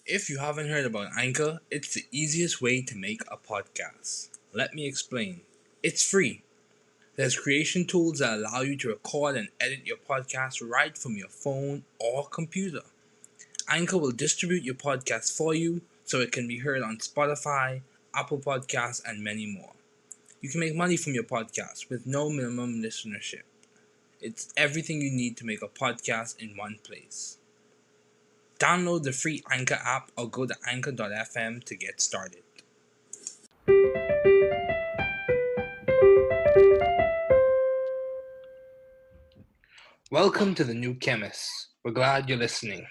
If you haven't heard about Anchor, it's the easiest way to make a podcast. Let me explain. It's free. There's creation tools that allow you to record and edit your podcast right from your phone or computer. Anchor will distribute your podcast for you so it can be heard on Spotify, Apple Podcasts, and many more. You can make money from your podcast with no minimum listenership. It's everything you need to make a podcast in one place. Download the free Anchor app or go to anchor.fm to get started. Welcome to the new Chemist. We're glad you're listening.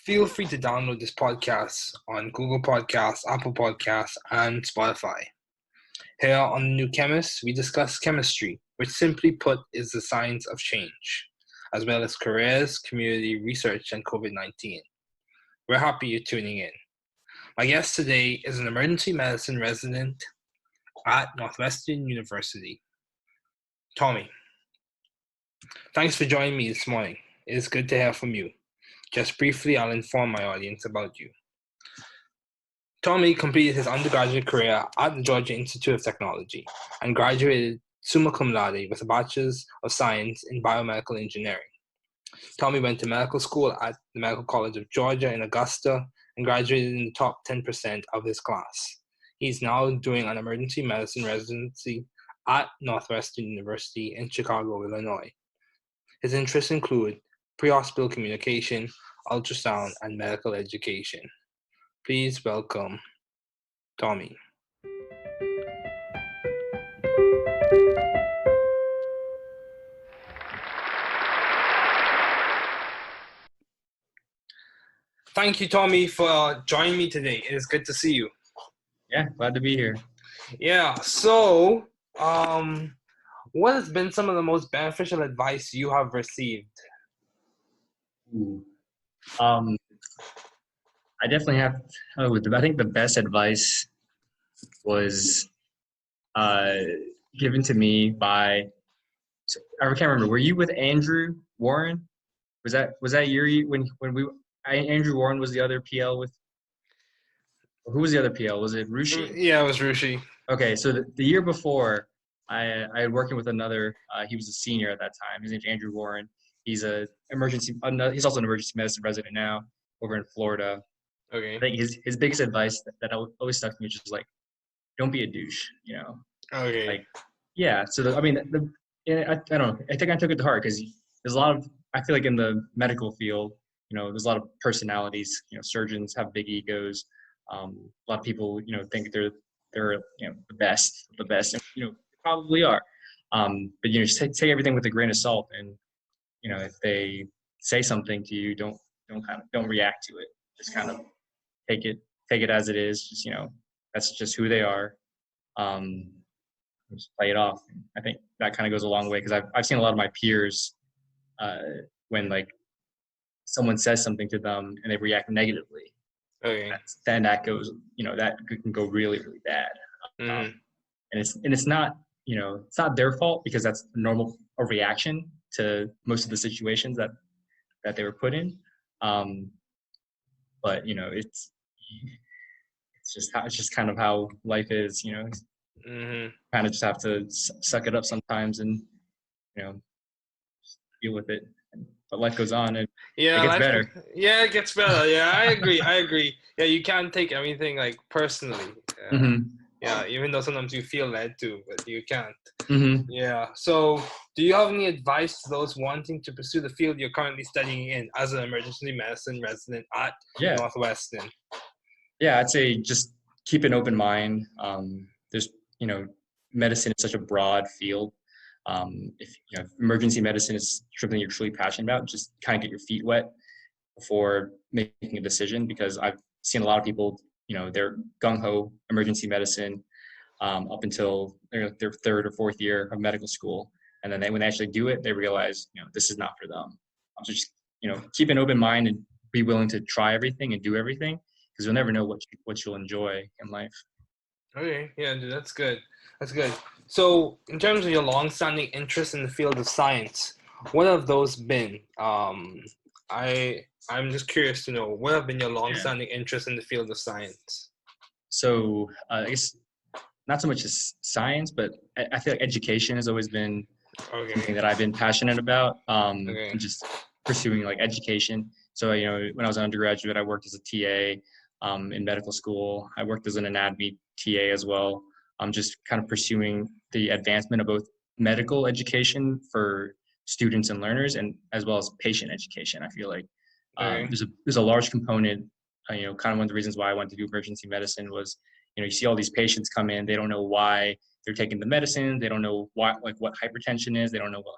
Feel free to download this podcast on Google Podcasts, Apple Podcasts, and Spotify. Here on the new Chemist, we discuss chemistry, which simply put is the science of change, as well as careers, community research, and COVID-19. We're happy you're tuning in. My guest today is an emergency medicine resident at Northwestern University, Tommy. Thanks for joining me this morning. It is good to hear from you. Just briefly, I'll inform my audience about you. Tommy completed his undergraduate career at the Georgia Institute of Technology and graduated summa cum laude with a Bachelor's of Science in Biomedical Engineering. Tommy went to medical school at the Medical College of Georgia in Augusta and graduated in the top 10% of his class. He's now doing an emergency medicine residency at Northwestern University in Chicago, Illinois. His interests include pre-hospital communication, ultrasound, and medical education. Please welcome Tommy. Thank you, Tommy, for joining me today. It is good to see you. Yeah, glad to be here. Yeah, so what has been some of the most beneficial advice you have received? I definitely have. I think the best advice was given to me by. I can't remember. Were you with Andrew Warren? Was that year when we? Andrew Warren was the other PL with. Who was the other PL? Was it Rushi? Yeah, it was Rushi. Okay, so the year before, I had working with another. He was a senior at that time. His name's Andrew Warren. He's he's also an emergency medicine resident now over in Florida. Okay. I think his biggest advice that always stuck to me is just like, don't be a douche, you know. Okay. Like, yeah. So I don't know. I think I took it to heart because there's a lot of. I feel like in the medical field, you know, there's a lot of personalities. You know, surgeons have big egos. A lot of people, you know, think they're you know the best, and you know probably are. But you know, just take everything with a grain of salt, and you know, if they say something to you, don't react to it. Just kind of take it as it is. Just, you know, that's just who they are. Just play it off. I think that kind of goes a long way because I've seen a lot of my peers when like someone says something to them and they react negatively. Okay. Then that goes, you know, that can go really, really bad. And it's not, you know, it's not their fault because that's a reaction to most of the situations that they were put in. But you know, it's just kind of how life is, you know. Kind of just have to suck it up sometimes and, you know, deal with it. But life goes on and it gets better. Yeah, it gets better. Yeah, I agree. Yeah, you can't take everything like personally. Yeah, even though sometimes you feel led to, but you can't. Yeah. So, do you have any advice to those wanting to pursue the field you're currently studying in as an emergency medicine resident at Northwestern? Yeah, I'd say just keep an open mind. There's, you know, medicine is such a broad field. If you know, emergency medicine is something you're truly passionate about, just kind of get your feet wet before making a decision. Because I've seen a lot of people, you know, they're gung-ho emergency medicine up until their third or fourth year of medical school, and then when they actually do it, they realize, you know, this is not for them. So just, you know, keep an open mind and be willing to try everything and do everything, because you'll never know what you'll enjoy in life. Okay, yeah, dude, that's good. So, in terms of your long-standing interest in the field of science, what have those been? I'm just curious to know, what have been your long-standing interest in the field of science? So I guess not so much as science, but I feel like education has always been something that I've been passionate about. And just pursuing like education. So when I was an undergraduate, I worked as a TA in medical school. I worked as an anatomy TA as well. I'm just kind of pursuing the advancement of both medical education for students and learners, and as well as patient education. I feel like there's a large component. Kind of one of the reasons why I wanted to do emergency medicine was, you see all these patients come in, they don't know why they're taking the medicine, they don't know what hypertension is, they don't know what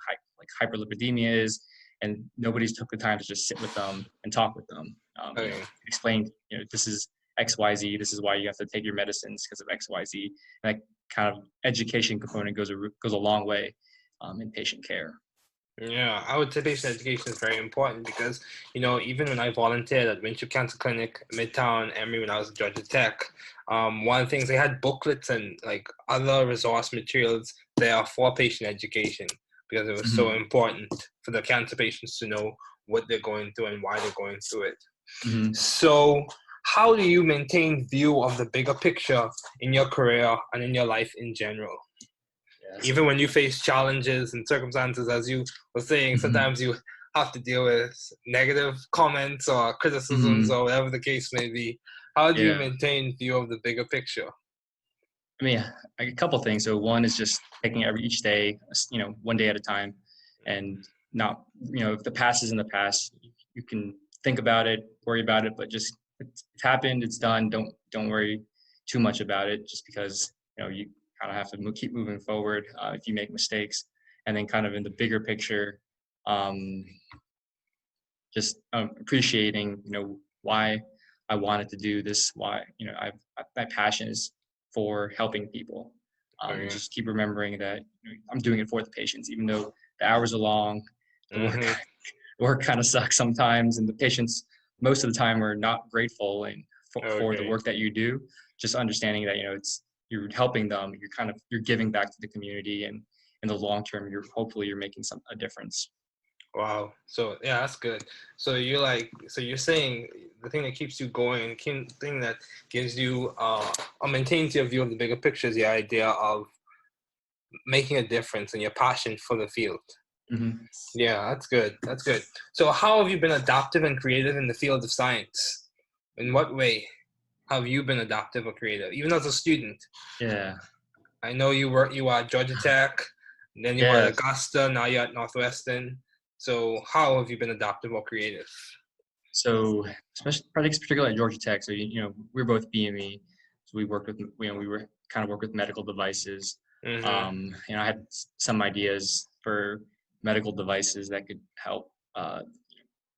hyperlipidemia is, and nobody's took the time to just sit with them and talk with them. Explain, this is XYZ, this is why you have to take your medicines because of XYZ. And that kind of education component goes a long way in patient care. Yeah, I would say patient education is very important because, even when I volunteered at Winship Cancer Clinic, Midtown, Emory, when I was at Georgia Tech, one of the things, they had booklets and like other resource materials there for patient education, because it was so important for the cancer patients to know what they're going through and why they're going through it. So how do you maintain view of the bigger picture in your career and in your life in general? Even when you face challenges and circumstances, as you were saying, sometimes you have to deal with negative comments or criticisms or whatever the case may be. How do you maintain view of the bigger picture? I mean, a couple things. So one is just taking each day, one day at a time, and not, if the past is in the past, you can think about it, worry about it, but just it's happened, it's done. Don't worry too much about it, just because you kind of have to keep moving forward if you make mistakes. And then kind of in the bigger picture, just appreciating, why I wanted to do this, why, my passion is for helping people. Just keep remembering that I'm doing it for the patients, even though the hours are long, the work kind of sucks sometimes, and the patients most of the time are not grateful and for the work that you do. Just understanding that, you're helping them, you're giving back to the community, and in the long term, hopefully you're making a difference. Wow. So yeah, that's good. So you're saying the thing that keeps you going, and the thing that gives you or maintains your view of the bigger picture is the idea of making a difference and your passion for the field. Yeah, that's good. That's good. So how have you been adaptive and creative in the field of science? In what way have you been adaptive or creative, even as a student? Yeah. I know you were at Georgia Tech, then you were at Augusta, now you're at Northwestern. So how have you been adaptive or creative? So, particularly at Georgia Tech, so we're both BME, so we worked with we were kind of work with medical devices. I had some ideas for medical devices that could help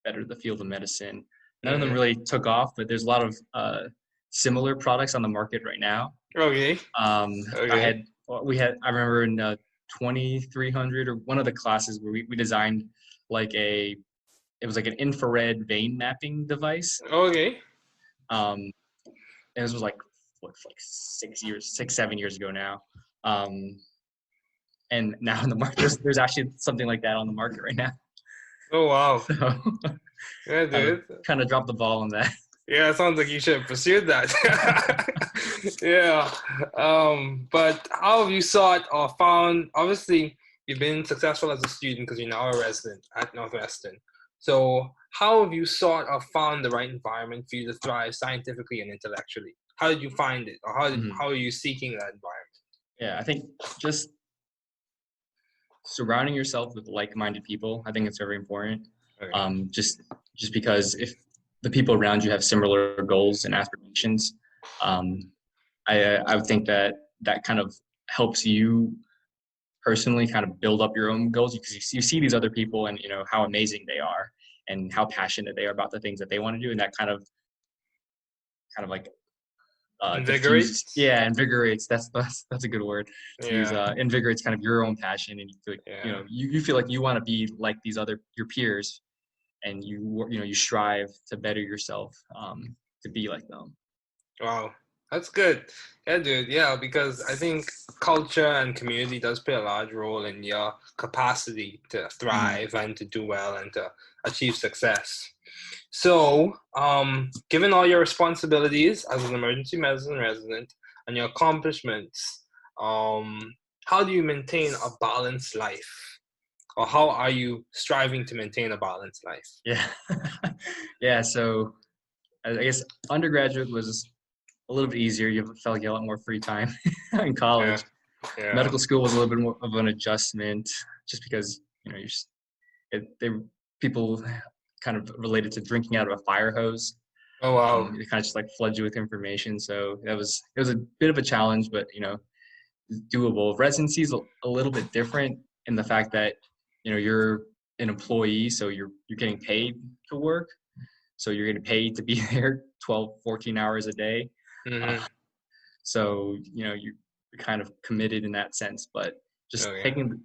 better the field of medicine. None of them really took off, but there's a lot of similar products on the market right now. I remember in 2300 or one of the classes where we designed it was like an infrared vein mapping device. And this was like 7 years ago now. And now in the market, there's actually something like that on the market right now. Oh, wow. So, yeah, dude. Kind of dropped the ball on that. Yeah, it sounds like you should have pursued that. Yeah. But how have you sought or found, obviously, you've been successful as a student because you're now a resident at Northwestern. So how have you sought or found the right environment for you to thrive scientifically and intellectually? How did you find it? Or how are you seeking that environment? Yeah, I think just surrounding yourself with like-minded people, I think it's very important. Just because if the people around you have similar goals and aspirations, I would think that kind of helps you personally kind of build up your own goals, because you see these other people and how amazing they are and how passionate they are about the things that they want to do, and that kind of like invigorates. Invigorates. That's a good word to use. Invigorates kind of your own passion, and you feel like you feel like you want to be like these your peers, and you strive to better yourself to be like them. Wow, That's good. Yeah, dude. Yeah, because I think culture and community does play a large role in your capacity to Mm. thrive and to do well and to achieve success. So, given all your responsibilities as an emergency medicine resident and your accomplishments, how do you maintain a balanced life? Or how are you striving to maintain a balanced life? Yeah. Yeah. So I guess undergraduate was a little bit easier. You felt like you had a lot more free time in Yeah, college. yeah. Medical school was a little bit more of an adjustment just because, you're just, they people kind of related to drinking out of a fire hose. Oh, wow. It kind of just like floods you with information. So it was a bit of a challenge, but doable. Residency is a little bit different in the fact that you're an employee, so you're getting paid to work. So you're getting paid to be there 12, 14 hours a day. Uh, Mm-hmm. so you're kind of committed in that sense. But just Okay. taking,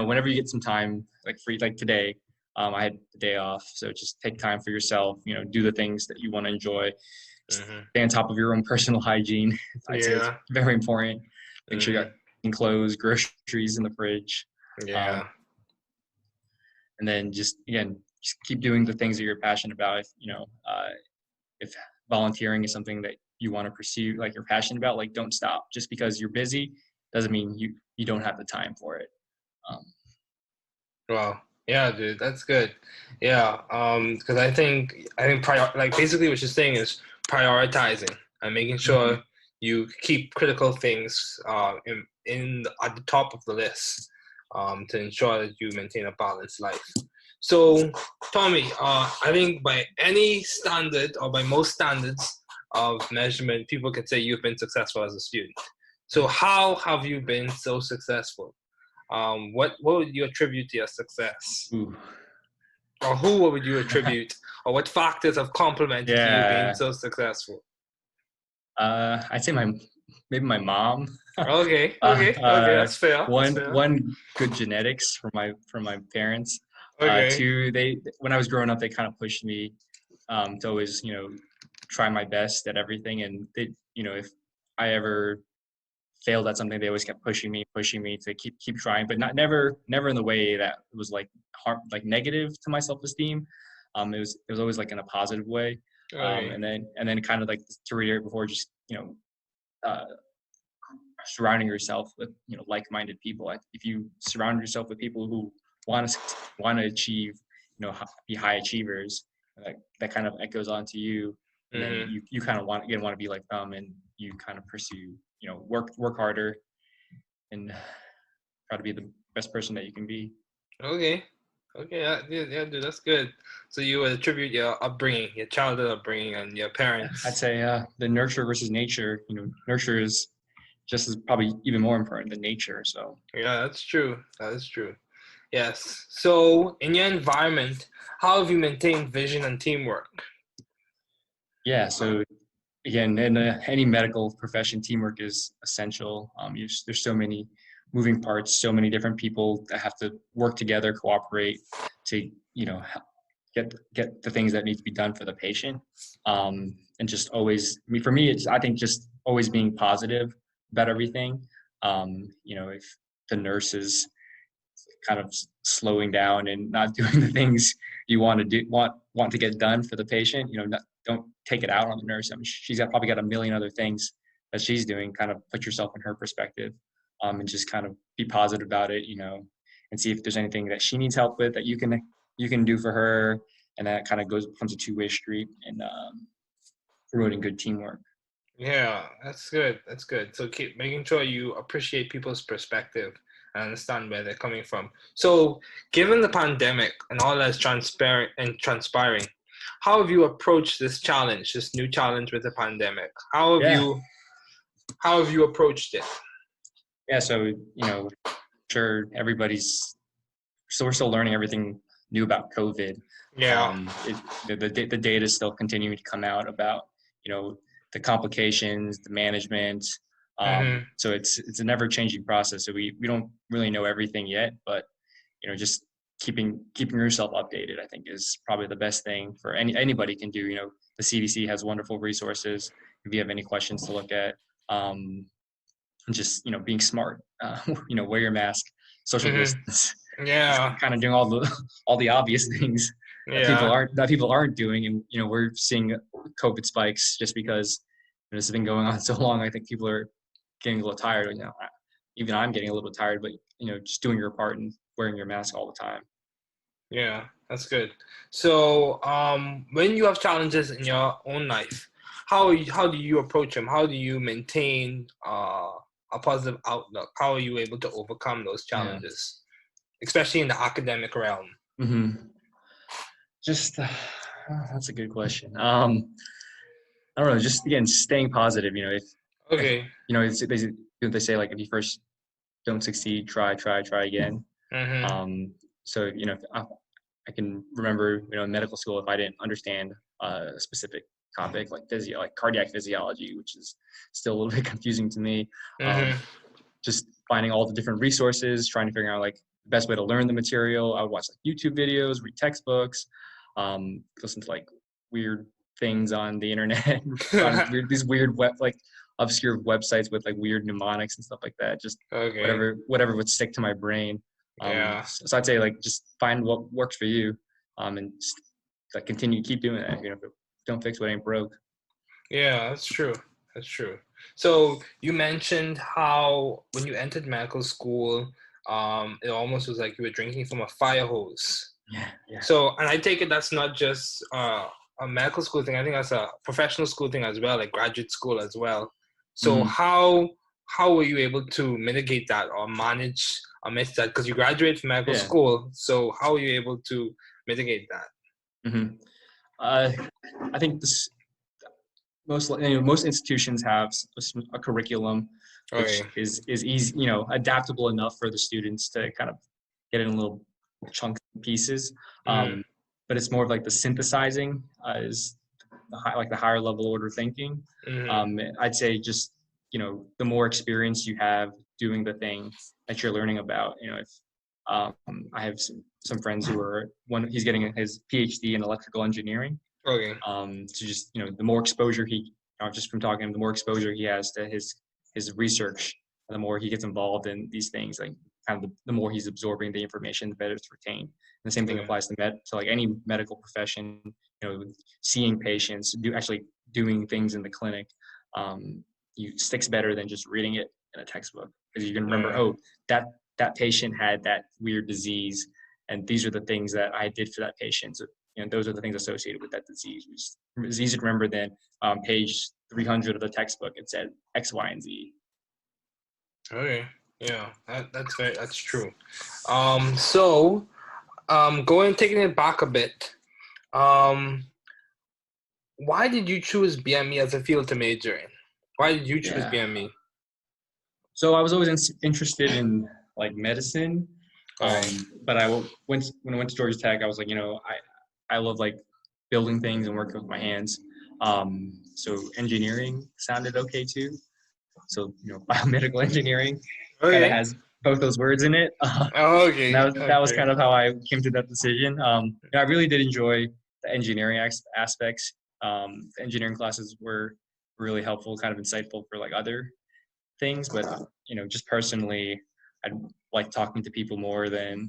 whenever you get some time, like free, like today, I had the day off. So just take time for yourself. Do the things that you want to enjoy. Mm-hmm. Stay on top of your own personal hygiene. I'd say it's Yeah. very important. Make sure you got Mm-hmm. clean clothes, groceries in the fridge, um, Yeah. and then just again, just keep doing the things that you're passionate about. If volunteering is something that you want to pursue, like you're passionate about, like don't stop. Just because you're busy doesn't mean you don't have the time for it. Um, Wow. Yeah, dude, that's good. Yeah. Because I think like basically what you're saying is prioritizing and making mhm. sure you keep critical things at the top of the list to ensure that you maintain a balanced life. So, Tommy, I think by any standard or by most standards of measurement, people can say you've been successful as a student. So, how have you been so successful? What would you attribute to your success? Ooh. Or who would you attribute? Or what factors have complemented to you being Yeah, so successful? I'd say maybe my mom. Okay, uh, okay, okay, uh, that's fair. That's fair. one good genetics from my parents. Okay. Two, they when I was growing up, they kind of pushed me to always try my best at everything, and they if I ever failed at something, they always kept pushing me to keep trying, but never in the way that was like like negative to my self esteem. It was always like in a positive way. Okay. And then kind of like to reiterate before, just uh, surrounding yourself with like-minded people. If you surround yourself with people who want to achieve, be high achievers, that kind of echoes onto you, and then Mm-hmm. you kind of want to be like them, and you kind of pursue, work harder and try to be the best person that you can be. Okay. Okay. Yeah, dude, that's good. So you would attribute your upbringing, your childhood upbringing, and your I'd parents. say the nurture versus nature. Nurture is just as probably even more important than nature. So Yeah, that's true. That is true. Yes. So in your environment, how have you maintained vision and teamwork? yeah, so again, in any medical profession, teamwork is essential. There's so many moving parts, so many different people that have to work together, cooperate to get the things that need to be done for the patient. And just always, I mean, for me, it's I think just always being positive about everything. If the nurses kind of slowing down and not doing the things you want to get done for the patient, don't take it out on the nurse. I mean, she's probably got a million other things that she's doing. Kind of put yourself in her perspective, and just kind of be positive about it, and see if there's anything that she needs help with that you can do for her, and that kind of becomes a two-way street, and promoting good teamwork. Yeah, that's good. That's good. So keep making sure you appreciate people's perspective and understand where they're coming from. So, given the pandemic and all that's transparent and transpiring, how have you approached this challenge, this new challenge with the pandemic? Yeah, How have you approached it? yeah. So sure everybody's so we're still learning everything new about COVID. Yeah. The data is still continuing to come out about the complications, the management. Mm-hmm. So it's a never changing process. So we don't really know everything yet, but just keeping yourself updated, I think, is probably the best thing for anybody can do. The CDC has wonderful resources. if you have any questions to look at. Just being smart. Wear your mask, social distance. Just Yeah. kind of doing all the obvious things that Yeah. people aren't doing, and we're seeing COVID spikes just because this has been going on so long. I think people are getting a little tired. Even I'm getting a little bit tired, but just doing your part and wearing your mask all the time. Yeah, that's good. So, when you have challenges in your own life, how do you approach them? How do you maintain a positive outlook? How are you able to overcome those Yeah. challenges, especially in the academic realm? Mm-hmm. Just that's a good question. I don't know. Just again, staying positive. If Okay. they say like if you first don't succeed, try again. Mm-hmm. So if I can remember, in medical school, if I didn't understand a specific topic like cardiac physiology, which is still a little bit confusing to me, Mm-hmm. just finding all the different resources, trying to figure out like the best way to learn the material. I would watch like YouTube videos, read textbooks, listen to like weird things on the internet, on these weird obscure websites with like weird mnemonics and stuff like that. Just Okay. whatever would stick to my brain. Yeah. So I'd say like just find what works for you, and just like keep doing that. Don't fix what ain't broke. Yeah, that's true. That's true. So you mentioned how when you entered medical school, it almost was like you were drinking from a fire hose. Yeah. So, and I take it that's not just a medical school thing. I think that's a professional school thing as well, like graduate school as well. So Mm-hmm. how were you able to mitigate that or manage amidst that? Because you graduated from medical Yeah. school, so how were you able to mitigate that? Mm-hmm. I think most institutions have a curriculum which Okay. is easy, adaptable enough for the students to kind of get in little chunks and pieces. Mm-hmm. But it's more of like the synthesizing is the higher level order thinking. Mm-hmm. I'd say just the more experience you have doing the thing that you're learning about. If I have some friends who are he's getting his PhD in electrical engineering. Okay. So just the more exposure just from talking to him, the more exposure he has to his research, the more he gets involved in these things, like kind of the more he's absorbing the information, the better it's retained. And the same thing Okay. applies to like any medical profession. Seeing patients, actually doing things in the clinic, sticks better than just reading it in a textbook, because you can remember, Yeah. that patient had that weird disease, and these are the things that I did for that patient. So, those are the things associated with that disease. It's easier to remember than page 300 of the textbook. It said X, Y, and Z. Okay. Yeah, that's true. So, taking it back a bit, why did you choose BME as a field to major in? Why did you choose Yeah. BME? So I was always interested in like medicine, Okay. but when I went to Georgia Tech, I was like, I love like building things and working with my hands. So engineering sounded okay too. So biomedical engineering kind of Okay. has both those words in it. Oh, okay. That was Okay. kind of how I came to that decision. I really did enjoy the engineering aspects. The engineering classes were really helpful, kind of insightful for like other things, but just personally, I like talking to people more than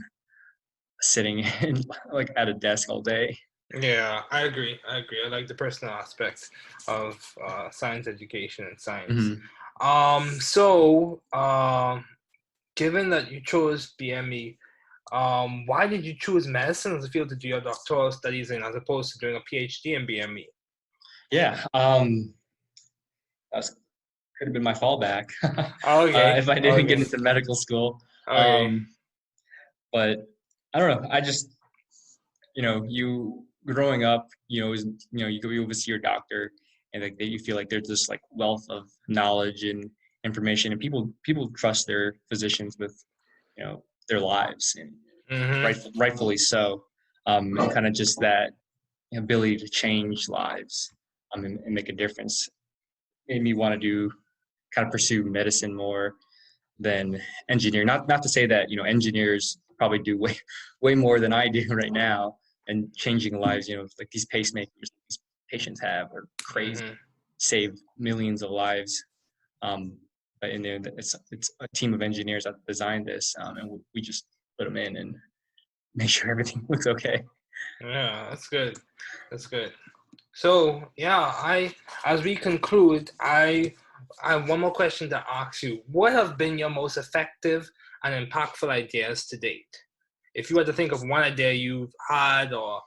sitting in like at a desk all day. Yeah, I agree. I like the personal aspect of science education and science. So, given that you chose BME, why did you choose medicine as a field to do your doctoral studies in, as opposed to doing a PhD in BME? Yeah, that could have been my fallback Okay. if I didn't get Okay. into medical school. Okay. But I don't know. I just, you growing up, you go over to see your doctor, and like you feel like there's this like wealth of knowledge and information, and people trust their physicians with, their lives, and Mm-hmm. rightfully so. And kind of just that ability to change lives, and make a difference made me want to pursue medicine more than engineering. Not to say that engineers probably do way more than I do right now, and changing lives. Like these pacemakers these patients have are crazy. Mm-hmm. save millions of lives. But in there, it's a team of engineers that designed this, and we just put them in and make sure everything looks okay. Yeah, that's good. That's good. So as we conclude, I have one more question to ask you. What have been your most effective and impactful ideas to date? If you had to think of one idea you've had or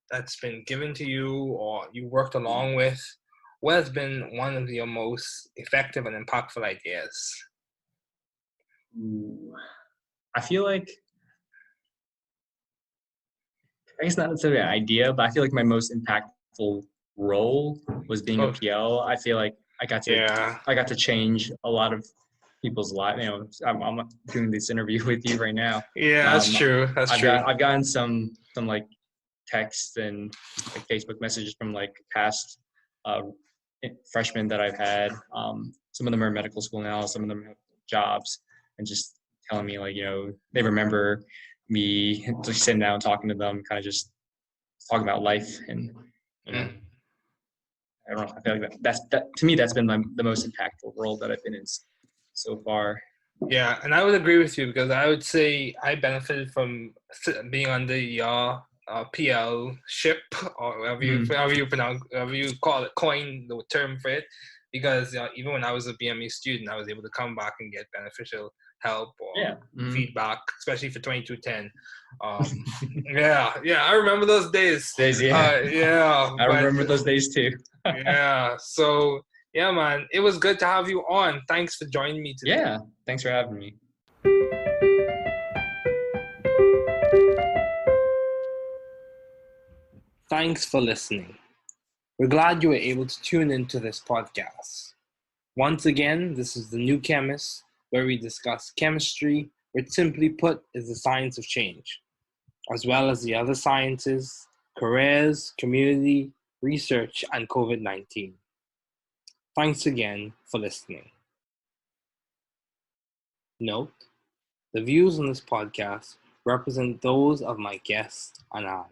that's been given to you or you worked along with, what has been one of your most effective and impactful ideas? Ooh. I feel like, I guess not necessarily an idea, but I feel like my most impactful role was being a PL. I feel like I got to change a lot of people's lives. You know, I'm doing this interview with you right now. Yeah, that's true. I've gotten some like texts and like Facebook messages from like past freshmen that I've had. Some of them are in medical school now. Some of them have jobs, and just telling me like, you know, they remember me just sitting down talking to them, kind of just talking about life, and you know, I don't know. I feel like that to me that's been the most impactful role that I've been in so far. Yeah, and I would agree with you because I would say I benefited from being on the PL ship or however you call it, coin the term for it. Because even when I was a BME student, I was able to come back and get beneficial help or feedback, especially for 2210. I remember those days. I remember those days too. Yeah, so yeah, man, it was good to have you on. Thanks for joining me today. Yeah, thanks for having me. Thanks for listening. We're glad you were able to tune into this podcast. Once again, this is The New Chemist, where we discuss chemistry, which simply put is the science of change, as well as the other sciences, careers, community, research, and COVID-19. Thanks again for listening. Note, the views on this podcast represent those of my guests and I.